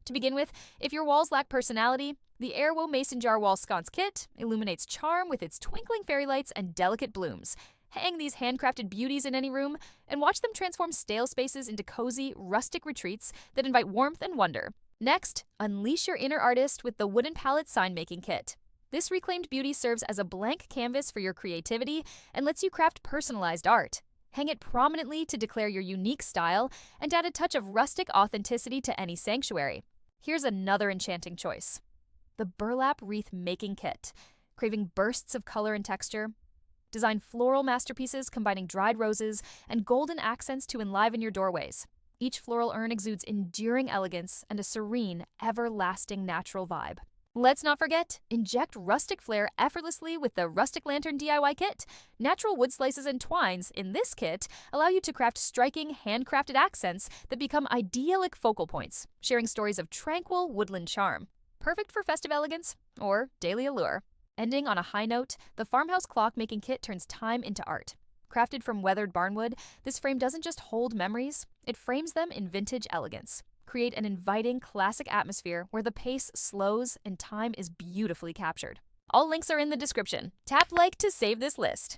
To begin with, if your walls lack personality, the Airwo Mason Jar Wall Sconce Kit illuminates charm with its twinkling fairy lights and delicate blooms. Hang these handcrafted beauties in any room and watch them transform stale spaces into cozy, rustic retreats that invite warmth and wonder. Next, unleash your inner artist with the Wooden Pallet Sign-Making Kit. This reclaimed beauty serves as a blank canvas for your creativity and lets you craft personalized art. Hang it prominently to declare your unique style and add a touch of rustic authenticity to any sanctuary. Here's another enchanting choice: the Burlap Wreath Making Kit. Craving bursts of color and texture? Design floral masterpieces combining dried roses and golden accents to enliven your doorways. Each floral urn exudes enduring elegance and a serene, everlasting natural vibe. Let's not forget, inject rustic flair effortlessly with the Rustic Lantern DIY Kit. Natural wood slices and twines in this kit allow you to craft striking, handcrafted accents that become idyllic focal points, sharing stories of tranquil woodland charm. Perfect for festive elegance or daily allure. Ending on a high note, the Farmhouse Clock-Making Kit turns time into art. Crafted from weathered barnwood, this frame doesn't just hold memories, it frames them in vintage elegance. Create an inviting, classic atmosphere where the pace slows and time is beautifully captured. All links are in the description. Tap like to save this list.